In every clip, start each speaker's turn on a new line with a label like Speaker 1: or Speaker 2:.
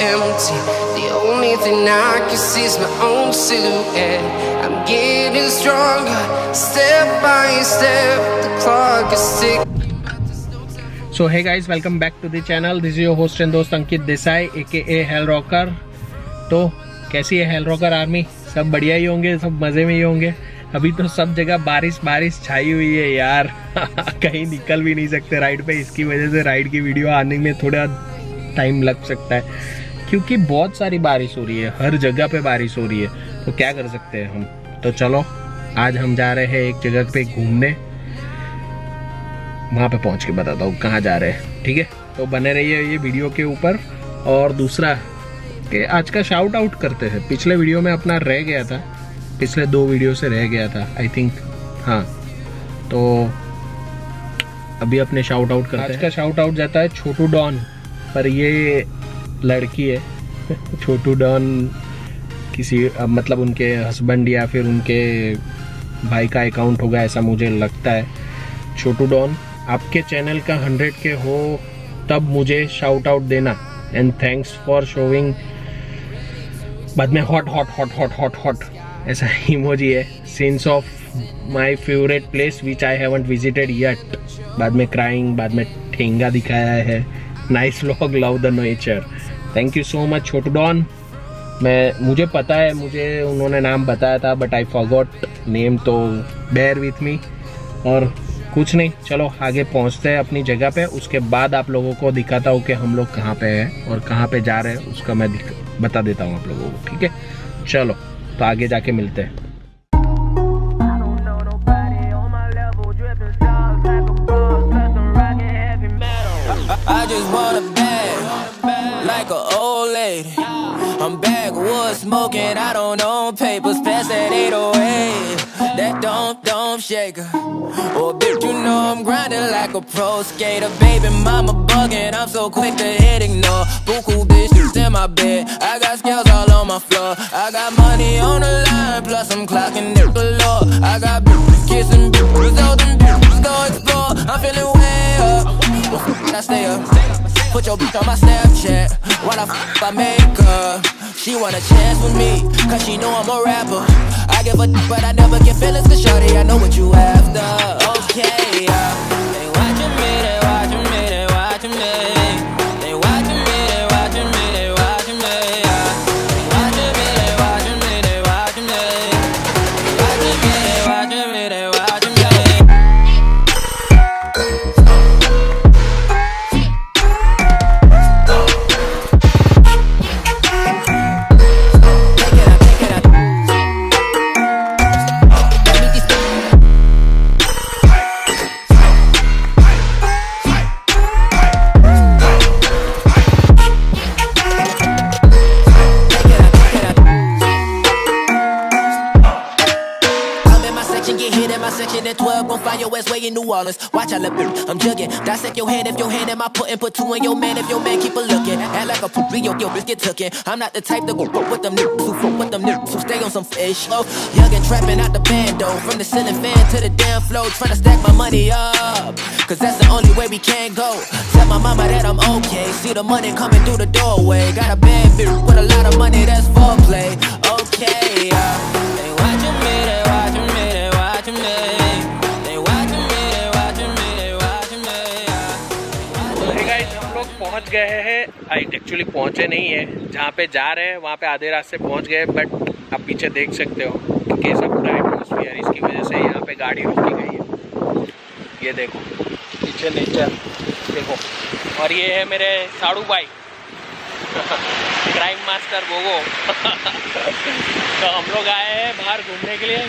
Speaker 1: empty. The only thing I can see is my own silhouette. I'm getting stronger, step by step. The clock is ticking.
Speaker 2: So hey guys, welcome back to the channel. This is your host and दोस्त अंकित Desai aka hello rocker. तो कैसी है hello rocker army? सब बढ़िया ही होंगे, सब मज़े में ही होंगे। अभी तो सब जगह बारिश छाई हुई है यार। कहीं निकल भी नहीं सकते राइड पे। इसकी वजह से राइड की वीडियो आने में थोड़ा टाइम लग सकता है, क्योंकि बहुत सारी बारिश हो रही है, हर जगह पे बारिश हो रही है। तो क्या कर सकते हैं हम। तो चलो आज हम जा रहे हैं एक जगह पे घूमने, वहाँ पे पहुँच के बताता हूँ कहाँ जा रहे हैं, ठीक है। तो बने रहिए ये वीडियो के ऊपर। और दूसरा कि आज का शाउट आउट करते हैं। पिछले वीडियो में अपना रह गया था, पिछले 2 वीडियो से रह गया था आई थिंक, हाँ। तो अभी अपने शाउट आउट करते हैं। आज का शाउट आउट जाता है छोटू डॉन पर। ये लड़की है छोटू डॉन किसी मतलब उनके हस्बैंड या फिर उनके भाई का अकाउंट होगा ऐसा मुझे लगता है। छोटू डॉन आपके चैनल का 100K हो तब मुझे शाउट आउट देना। एंड थैंक्स फॉर शोविंग, बाद में hot hot hot hot hot hot ऐसा इमोजी है। Scenes of my favourite place which I haven't visited yet. बाद में क्राइंग, बाद में ठेंगा दिखाया है। Nice vlog, love the nature. Thank you so much Chhotu Don. मुझे पता है, मुझे उन्होंने नाम बताया था बट आई फॉरगॉट नेम, तो बेयर विथ मी। और कुछ नहीं, चलो आगे पहुंचते हैं अपनी जगह पे। उसके बाद आप लोगों को दिखाता हूँ कि हम लोग कहाँ पे हैं और कहाँ पे जा रहे हैं, उसका मैं बता देता हूँ आप लोगों को, ठीक है। चलो तो आगे जाके मिलते हैं।
Speaker 3: I just want a bag, like an old lady. I'm backwoods smoking, I don't own papers, pass that 808. That don't shake her. Oh bitch, you know I'm grinding like a pro skater. Baby mama bugging, I'm so quick to hit ignore. Buku bitches in my bed, I got scales all on my floor. I got money on the line, plus I'm clocking it below. I got bitches kissing bitches, all them bitches go explore. I'm feeling way up. I stay up. Put your bitch on my Snapchat while I I make her. She want a chance with me, cause she know I'm a rapper. I give a but I never get feelings, cause shorty, I know what you after. Okay, they watching me, they watching me, they watching me. They watching me, they watching me, they watching me. They watching me, they watching me, they watching me. They watching me, they watching me, they watching me. In New Orleans, watch I look. I'm jugging, dissect your hand if your hand in my putting, put 2 in your man if your man keep a looking. Act like a poopy, your bitch get tookin'. I'm not the type to go with them niggas who fuck with them niggas who stay on some fish. Oh, young and trapping out the bando, from the ceiling fan to the damn floor, trying to stack my money up, cause that's the only way we can go. Tell my mama that I'm okay, see the money coming through the doorway. Got a bad bitch with a lot of money, that's foreplay. Okay, they watching me, they watching me, they watching me.
Speaker 2: पहुंच गए हैं, actually पहुंचे नहीं है, जहाँ पे जा रहे हैं वहाँ पे आधे रास्ते पहुंच गए। बट आप पीछे देख सकते हो कि कैसा पूरा एटमॉस्फेयर, इसकी वजह से यहाँ पे गाड़ी रोकी गई है। ये देखो पीछे नेचर देखो। और ये है मेरे साड़ू भाई क्राइम मास्टर बोगो। तो हम लोग आए हैं बाहर घूमने के लिए।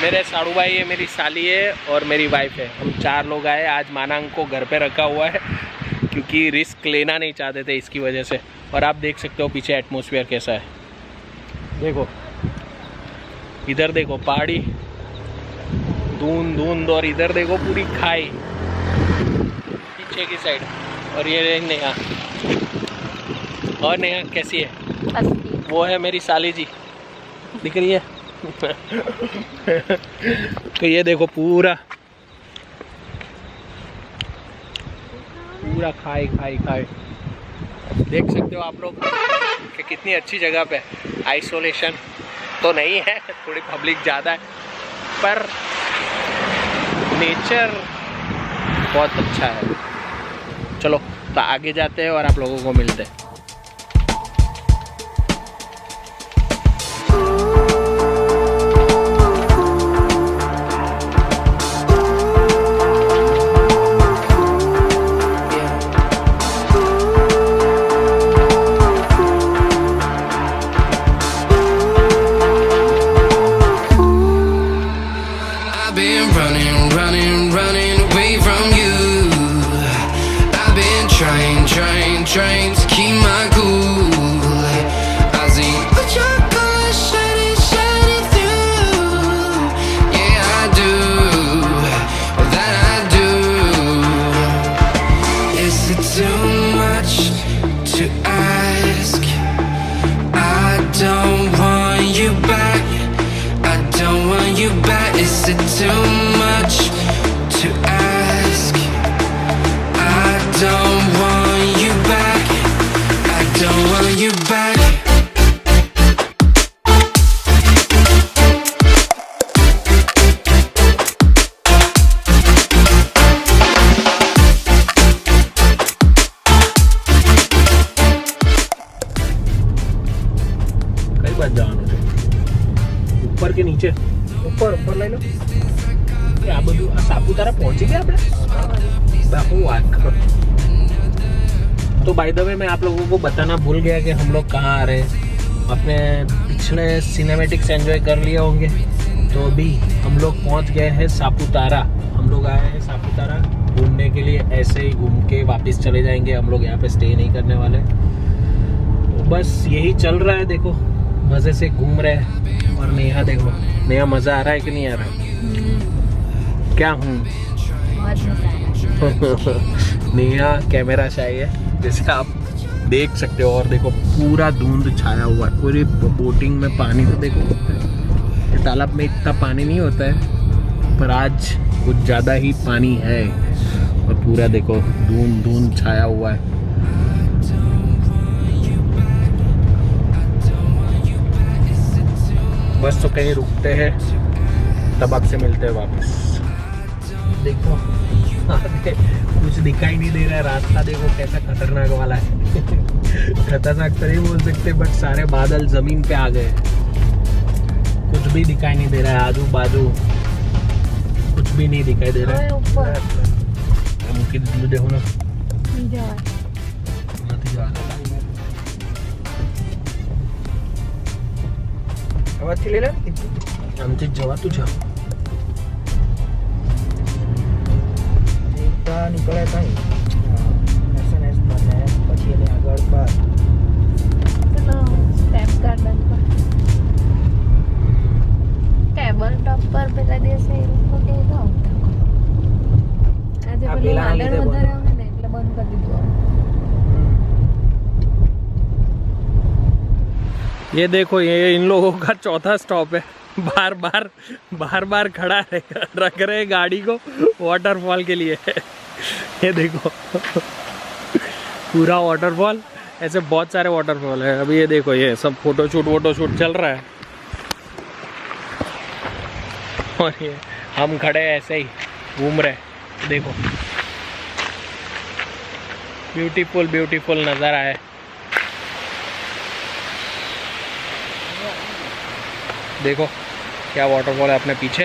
Speaker 2: मेरे साड़ू भाई है, मेरी साली है और मेरी वाइफ है। हम 4 लोग आए। आज मानांग को घर पे रखा हुआ है क्योंकि रिस्क लेना नहीं चाहते थे इसकी वजह से। और आप देख सकते हो पीछे एटमॉस्फेयर कैसा है, देखो इधर देखो पहाड़ी, धुंध, और इधर देखो पूरी खाई पीछे की साइड। और ये नेहा, और नेहा कैसी है? वो है मेरी साली जी, दिख रही है। तो ये देखो पूरा पूरा खाई। देख सकते हो आप लोग कि कितनी अच्छी जगह पे, आइसोलेशन तो नहीं है, थोड़ी पब्लिक ज़्यादा है, पर नेचर बहुत अच्छा है। चलो तो आगे जाते हैं और आप लोगों को मिलते हैं।
Speaker 1: Trying to keep my cool. I see what your colors shining through. Yeah, I do. Well, that I do. Is it too much to ask? I don't want you back. I don't want you back. Is it too much to ask? I don't want you back. I don't want you back.
Speaker 2: कई बार जानो छे ऊपर के नीचे, ऊपर ले लो। आ બધું આ સાપુતારા પહોંચી ગયા આપણે? બાપુ વાત કરો। तो बाय द वे मैं आप लोगों को बताना भूल गया कि हम लोग कहाँ आ रहे हैं। अपने पिछले सिनेमेटिक्स एंजॉय कर लिए होंगे, तो अभी हम लोग पहुँच गए हैं सापुतारा। हम लोग आए हैं सापुतारा घूमने के लिए, ऐसे ही घूम के वापस चले जाएंगे। हम लोग यहाँ पे स्टे नहीं करने वाले, तो बस यही चल रहा है। देखो मज़े से घूम रहे हैं। और नेहा देखो, नेहा मज़ा आ रहा है कि नहीं आ रहा है? क्या हूँ नेहा कैमरा शाई है, जैसे आप देख सकते हो। और देखो पूरा धुंध छाया हुआ है पूरी बोटिंग में। पानी तो देखो, तालाब में इतना पानी नहीं होता है, पर आज कुछ ज़्यादा ही पानी है। और पूरा देखो धुंध छाया हुआ है। बस तो कहीं रुकते हैं, तब आपसे मिलते हैं वापस। देखो कुछ दिखाई नहीं दे रहा है, रास्ता देखो कैसा खतरनाक वाला है। खतरनाक तो नहीं बोल सकते, बट सारे बादल जमीन पे आ गए। कुछ भी दिखाई नहीं दे रहा है, आजू बाजू कुछ भी नहीं दिखाई दे रहा है। मुझे देखो ना, आमची जवा तुझ्या
Speaker 4: નીકળે કઈ એસએનએસ બને પછી એની આગળ પર
Speaker 5: પેલો સ્ટેપ ગાર્ડન પર ટેબલ ટોપ પર પેલા દિવસે એ લોકો કેવું આવતા આજે પેલું વાદળ વધારે આવે ને એટલે બંધ કરી દીધું।
Speaker 2: ये देखो, ये इन लोगों का चौथा स्टॉप है। बार बार खड़ा रख रहे गाड़ी को वाटरफॉल के लिए। ये देखो पूरा वाटरफॉल, ऐसे बहुत सारे वाटरफॉल है। अभी ये देखो, ये सब फोटो शूट चल रहा है। और ये हम खड़े ऐसे ही घूम रहे। देखो ब्यूटीफुल नज़ारा है। देखो क्या वाटरफॉल है अपने पीछे।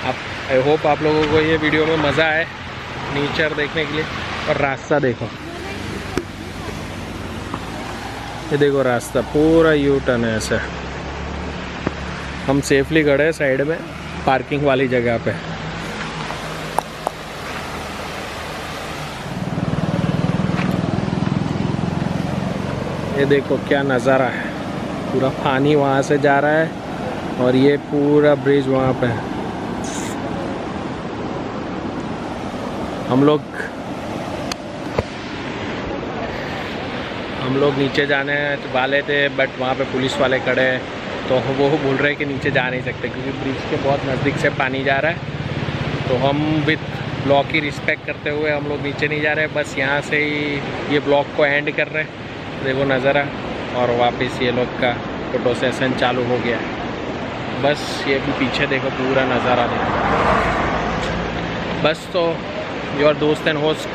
Speaker 2: आप आई होप आप लोगों को ये वीडियो में मज़ा आए नेचर देखने के लिए। और रास्ता देखो, ये देखो रास्ता पूरा यू टर्न है ऐसे। हम सेफली खड़े हैं साइड में पार्किंग वाली जगह पे। ये देखो क्या नज़ारा है, पूरा पानी वहाँ से जा रहा है और ये पूरा ब्रिज वहाँ पे है। हम लोग नीचे जाने वाले थे, बट वहाँ पे पुलिस वाले खड़े हैं, तो वो बोल रहे हैं कि नीचे जा नहीं सकते क्योंकि ब्रिज के बहुत नज़दीक से पानी जा रहा है। तो हम भी ब्लॉग की रिस्पेक्ट करते हुए हम लोग नीचे नहीं जा रहे, बस यहाँ से ही ये ब्लॉग को एंड कर रहे हैं। देखो नज़ारा, और वापस ये लोग का फोटो सेशन चालू हो गया है। बस ये भी पीछे देखो, पूरा नज़ारा देखो। बस तो योर दोस्त and host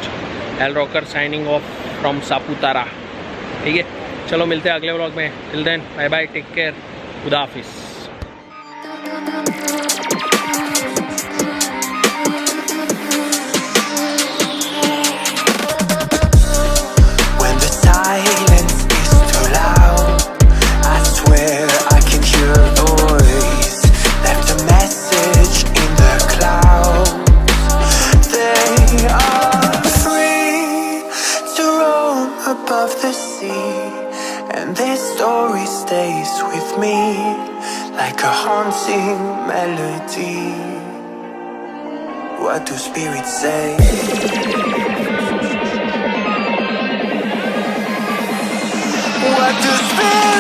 Speaker 2: L rocker signing off from Saputara. ठीक है, चलो मिलते हैं अगले व्लॉग में। Till then bye bye, take care, खुदा हाफिज़।
Speaker 3: When the silence is too loud, I swear I can hear a voice. Left a message in the clouds. They are free to roam above the sea, and their story stays with me like a haunting melody. What do spirits say? What do spirits